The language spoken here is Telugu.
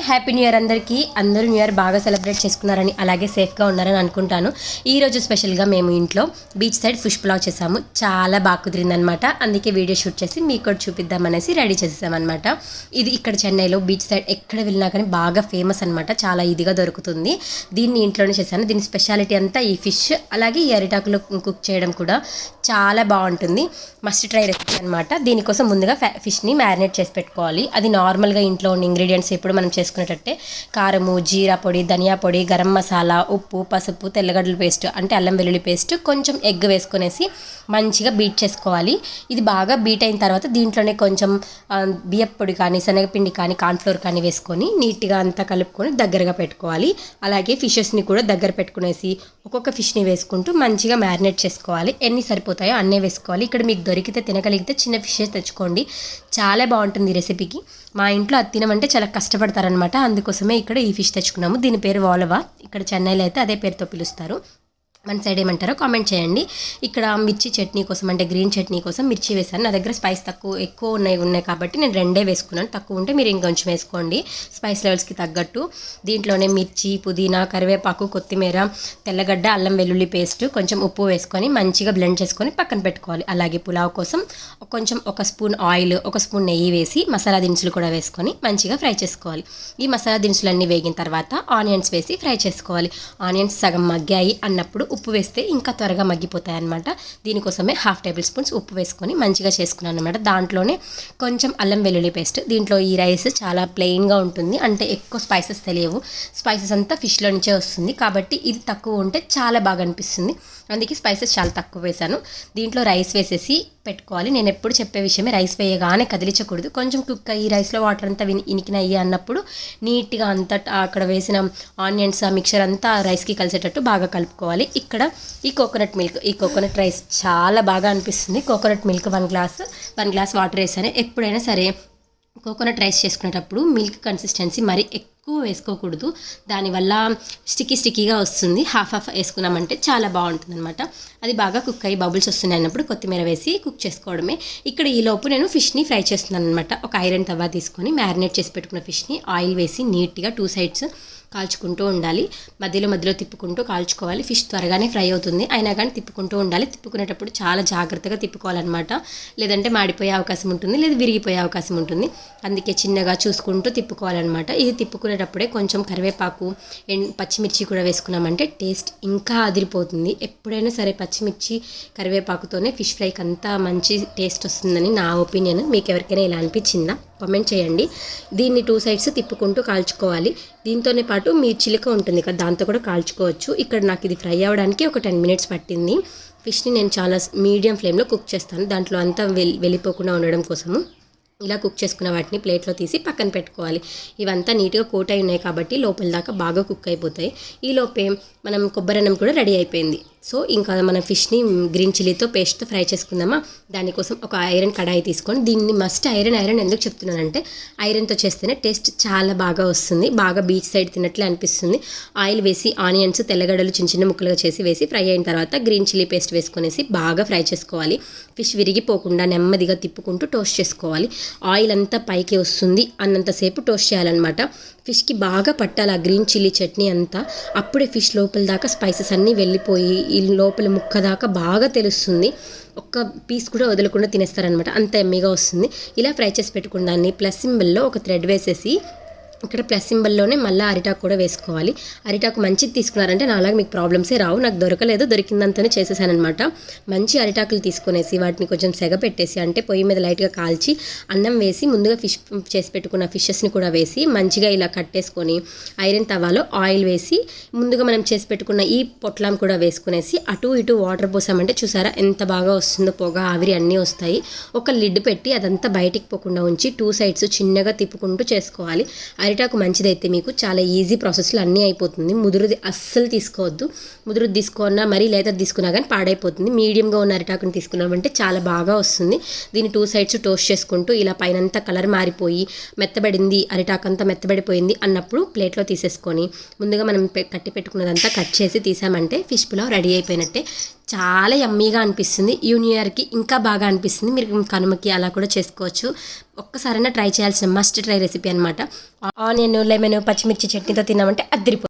హ్యాపీ న్యూ ఇయర్ అందరికీ. అందరూ న్యూ ఇయర్ బాగా సెలబ్రేట్ చేసుకున్నారని అలాగే సేఫ్గా ఉన్నారని అనుకుంటాను. ఈరోజు స్పెషల్గా మేము ఇంట్లో బీచ్ సైడ్ ఫిష్ పులావ్ చేసాము. చాలా బాగా కుదిరిందనమాట. అందుకే వీడియో షూట్ చేసి మీకు కూడా చూపిద్దామనేసి రెడీ చేసేసామన్నమాట. ఇది ఇక్కడ చెన్నైలో బీచ్ సైడ్ ఎక్కడ వెళ్ళినా కానీ బాగా ఫేమస్ అనమాట. చాలా ఈజీగా దొరుకుతుంది. దీన్ని ఇంట్లోనే చేశాను. దీని స్పెషాలిటీ అంతా ఈ ఫిష్ అలాగే ఈ అరిటాకులో కుక్ చేయడం కూడా చాలా బాగుంటుంది. మస్ట్ ట్రై రెసిపీ అనమాట. దీనికోసం ముందుగా ఫిష్ని మ్యారినేట్ చేసి పెట్టుకోవాలి. అది నార్మల్గా ఇంట్లో ఉన్న ఇంగ్రీడియంట్స్ ఇప్పుడు మనం చేసుకునేటట్టే కారము, జీరా పొడి, ధనియా పొడి, గరం మసాలా, ఉప్పు, పసుపు, తెల్లగడ్డల పేస్ట్ అంటే అల్లం వెల్లుల్లి పేస్ట్, కొంచెం ఎగ్ వేసుకునేసి మంచిగా బీట్ చేసుకోవాలి. ఇది బాగా బీట్ అయిన తర్వాత దీంట్లోనే కొంచెం బియ్యం పొడి కానీ శనగపిండి కానీ కార్న్ఫ్లోర్ కానీ వేసుకొని నీట్గా అంతా కలుపుకొని దగ్గరగా పెట్టుకోవాలి. అలాగే ఫిషెస్ని కూడా దగ్గర పెట్టుకునేసి ఒక్కొక్క ఫిష్ని వేసుకుంటూ మంచిగా మ్యారినేట్ చేసుకోవాలి. ఎన్ని సరిపోతాయో అన్నీ వేసుకోవాలి. ఇక్కడ మీకు దొరికితే తినగలిగితే చిన్న ఫిషెస్ తెచ్చుకోండి. చాలా బాగుంటుంది ఈ రెసిపీకి. మా ఇంట్లో అది తినమంటే చాలా కష్టపడతారనమాట. అందుకోసమే ఇక్కడ ఈ ఫిష్ తెచ్చుకున్నాము. దీని పేరు వాలవా. ఇక్కడ చెన్నైలో అయితే అదే పేరుతో పిలుస్తారు. మన సైడ్ ఏమంటారో కామెంట్ చేయండి. ఇక్కడ మిర్చి చట్నీ కోసం అంటే గ్రీన్ చట్నీ కోసం మిర్చి వేసాను. నా దగ్గర స్పైస్ ఎక్కువ ఉన్నాయి కాబట్టి నేను 2 వేసుకున్నాను. తక్కువ ఉంటే మీరు ఇంకొంచెం వేసుకోండి స్పైస్ లెవెల్స్కి తగ్గట్టు. దీంట్లోనే మిర్చి, పుదీనా, కరివేపాకు, కొత్తిమీర, తెల్లగడ్డ, అల్లం వెల్లుల్లి పేస్ట్, కొంచెం ఉప్పు వేసుకొని మంచిగా బ్లెండ్ చేసుకొని పక్కన పెట్టుకోవాలి. అలాగే పులావ్ కోసం కొంచెం 1 స్పూన్ ఆయిల్, 1 స్పూన్ నెయ్యి వేసి మసాలా దినుసులు కూడా వేసుకొని మంచిగా ఫ్రై చేసుకోవాలి. ఈ మసాలా దినుసులన్నీ వేగిన తర్వాత ఆనియన్స్ వేసి ఫ్రై చేసుకోవాలి. ఆనియన్స్ సగం మగ్గాయి అన్నప్పుడు ఉప్పు వేస్తే ఇంకా త్వరగా మగ్గిపోతాయి అన్నమాట. దీనికోసమే 1/2 టేబుల్ స్పూన్స్ ఉప్పు వేసుకొని మంచిగా చేసుకున్నాను అనమాట. దాంట్లోనే కొంచెం అల్లం వెల్లుల్లి పేస్ట్. దీంట్లో ఈ రైస్ చాలా ప్లెయిన్గా ఉంటుంది, అంటే ఎక్కువ స్పైసెస్ తెలియవు. స్పైసెస్ అంతా ఫిష్లో నుంచే వస్తుంది కాబట్టి ఇది తక్కువ ఉంటే చాలా బాగా అనిపిస్తుంది. అందుకే స్పైసెస్ చాలా తక్కువ వేసాను. దీంట్లో రైస్ వేసేసి పెట్టుకోవాలి. నేను ఎప్పుడు చెప్పే విషయమే, రైస్ వేయగానే కదిలించకూడదు. కొంచెం కుక్ అయ్యి రైస్లో వాటర్ అంతా ఇనికినయ్యి అన్నప్పుడు నీట్గా అంతా అక్కడ వేసిన ఆనియన్స్ ఆ మిక్చర్ అంతా రైస్కి కలిసేటట్టు బాగా కలుపుకోవాలి. ఇక్కడ ఈ కోకోనట్ మిల్క్, ఈ కోకోనట్ రైస్ చాలా బాగా అనిపిస్తుంది. కోకోనట్ మిల్క్ 1 గ్లాస్ వాటర్ వేసాను. ఎప్పుడైనా సరే కోకోనట్ రైస్ చేసుకునేటప్పుడు మిల్క్ కన్సిస్టెన్సీ మరి ఎక్కువ వేసుకోకూడదు. దానివల్ల స్టిక్కీగా వస్తుంది. హాఫ్ వేసుకున్నామంటే చాలా బాగుంటుంది అనమాట. అది బాగా కుక్ అయ్యి బబుల్స్ వస్తున్నాయి అన్నప్పుడు కొత్తిమీర వేసి కుక్ చేసుకోవడమే. ఇక్కడ ఈలోపు నేను ఫిష్ని ఫ్రై చేస్తున్నాను అనమాట. ఒక ఐరన్ తవా తీసుకొని మ్యారినేట్ చేసి పెట్టుకున్న ఫిష్ని ఆయిల్ వేసి నీట్గా 2 సైడ్స్ కాల్చుకుంటూ ఉండాలి. మధ్యలో తిప్పుకుంటూ కాల్చుకోవాలి. ఫిష్ త్వరగానే ఫ్రై అవుతుంది, అయినా కానీ తిప్పుకుంటూ ఉండాలి. తిప్పుకునేటప్పుడు చాలా జాగ్రత్తగా తిప్పుకోవాలన్నమాట. లేదంటే మాడిపోయే అవకాశం ఉంటుంది, లేదా విరిగిపోయే అవకాశం ఉంటుంది. అందుకే చిన్నగా చూసుకుంటూ తిప్పుకోవాలన్నమాట. ఇది తిప్పుకునేటప్పుడే కొంచెం కరివేపాకు, పచ్చిమిర్చి కూడా వేసుకున్నామంటే టేస్ట్ ఇంకా అదిరిపోతుంది. ఎప్పుడైనా సరే పచ్చిమిర్చి కరివేపాకుతోనే ఫిష్ ఫ్రైకి అంతా మంచి టేస్ట్ వస్తుందని నా ఒపీనియన్. మీకు ఎవరికైనా ఇలా అనిపించిందా కామెంట్ చేయండి. దీన్ని 2 సైడ్స్ తిప్పుకుంటూ కాల్చుకోవాలి. దీంతోనే పాటు మీ చిలుక ఉంటుంది కదా, దాంతో కూడా కాల్చుకోవచ్చు. ఇక్కడ నాకు ఇది ఫ్రై అవ్వడానికి ఒక 10 మినిట్స్ పట్టింది. ఫిష్ని నేను చాలా మీడియం ఫ్లేమ్లో కుక్ చేస్తాను. దాంట్లో అంతా వెళ్ళిపోకుండా ఉండడం కోసము ఇలా కుక్ చేసుకున్న వాటిని ప్లేట్లో తీసి పక్కన పెట్టుకోవాలి. ఇవంతా నీట్గా కోట్ అయి ఉన్నాయి కాబట్టి లోపల దాకా బాగా కుక్ అయిపోతాయి. ఈ లోపే మనం కొబ్బరన్నం కూడా రెడీ అయిపోయింది. సో ఇంకా మనం ఫిష్ని గ్రీన్ చిల్లీతో పేస్ట్తో ఫ్రై చేసుకుందామా. దానికోసం ఒక ఐరన్ కడాయి తీసుకొని, దీన్ని మస్ట్ ఐరన్ ఎందుకు చెప్తున్నానంటే ఐరన్తో చేస్తేనే టేస్ట్ చాలా బాగా వస్తుంది. బాగా బీచ్ సైడ్ తిన్నట్లే అనిపిస్తుంది. ఆయిల్ వేసి ఆనియన్స్, తెల్లగడ్డలు చిన్న ముక్కలుగా చేసి వేసి ఫ్రై అయిన తర్వాత గ్రీన్ చిల్లీ పేస్ట్ వేసుకొనేసి బాగా ఫ్రై చేసుకోవాలి. ఫిష్ విరిగిపోకుండా నెమ్మదిగా తిప్పుకుంటూ టోస్ట్ చేసుకోవాలి. ఆయిల్ అంతా పైకి వస్తుంది అన్నంతసేపు టోస్ట్ చేయాలన్నమాట. ఫిష్కి బాగా పట్టాలి ఆ గ్రీన్ చిల్లీ చట్నీ అంతా. అప్పుడే ఫిష్ లోపల దాకా స్పైసెస్ అన్నీ వెళ్ళిపోయి ఈ లోపల ముక్క దాకా బాగా తెలుస్తుంది. ఒక్క పీస్ కూడా వదలకుండా తినేస్తారనమాట. అంత ఎమ్మీగా వస్తుంది. ఇలా ఫ్రై చేసి పెట్టుకున్న దాన్ని ప్లస్ సింబల్లో ఒక థ్రెడ్ వేసేసి ఇక్కడ ప్లస్ సింబల్లోనే మళ్ళీ అరిటాకు కూడా వేసుకోవాలి. అరిటాకు మంచిది తీసుకున్నారంటే నాలాగా మీకు ప్రాబ్లమ్సే రావు. నాకు దొరకలేదు, దొరికిందంతనే చేసేసానమాట. మంచి అరిటాకులు తీసుకునేసి వాటిని కొంచెం సెగ పెట్టేసి అంటే పొయ్యి మీద లైట్గా కాల్చి అన్నం వేసి ముందుగా ఫిష్ చేసి పెట్టుకున్న ఫిషెస్ని కూడా వేసి మంచిగా ఇలా కట్టేసుకొని ఐరన్ తవాలో ఆయిల్ వేసి ముందుగా మనం చేసి పెట్టుకున్న ఈ పొట్లం కూడా వేసుకునేసి అటు ఇటు వాటర్ పోసామంటే చూసారా ఎంత బాగా వస్తుందో, పొగ ఆవిరి అన్నీ వస్తాయి. ఒక లిడ్ పెట్టి అదంతా బయటికి పోకుండా ఉంచి 2 సైడ్స్ చిన్నగా తిప్పుకుంటూ చేసుకోవాలి. అరిటాకు మంచిదైతే మీకు చాలా ఈజీ ప్రాసెస్లో అన్నీ అయిపోతుంది. ముదురుది అస్సలు తీసుకోవద్దు. ముదురుది తీసుకున్నా మరీ లేత తీసుకున్నా కానీ పాడైపోతుంది. మీడియంగా ఉన్న అరిటాకుని తీసుకున్నామంటే చాలా బాగా వస్తుంది. దీన్ని 2 సైడ్స్ టోస్ట్ చేసుకుంటూ ఇలా పైనంతా కలర్ మారిపోయి మెత్తబడింది, అరిటాకు అంతా మెత్తబడిపోయింది అన్నప్పుడు ప్లేట్లో తీసేసుకొని ముందుగా మనం కట్టి పెట్టుకున్నదంతా కట్ చేసి తీసామంటే ఫిష్ పులావ్ రెడీ అయిపోయినట్టే. చాలా యమ్మీగా అనిపిస్తుంది. ఈ న్యూ ఇయర్కి ఇంకా బాగా అనిపిస్తుంది. మీరు కనుమకి అలా కూడా చేసుకోవచ్చు. ఒక్కసారైనా ట్రై చేయాల్సిన మస్ట్ ట్రై రెసిపీ అనమాట. ఆనియన్, లెమన్, పచ్చిమిర్చి చట్నీతో తిన్నామంటే అద్దరిపోతుంది.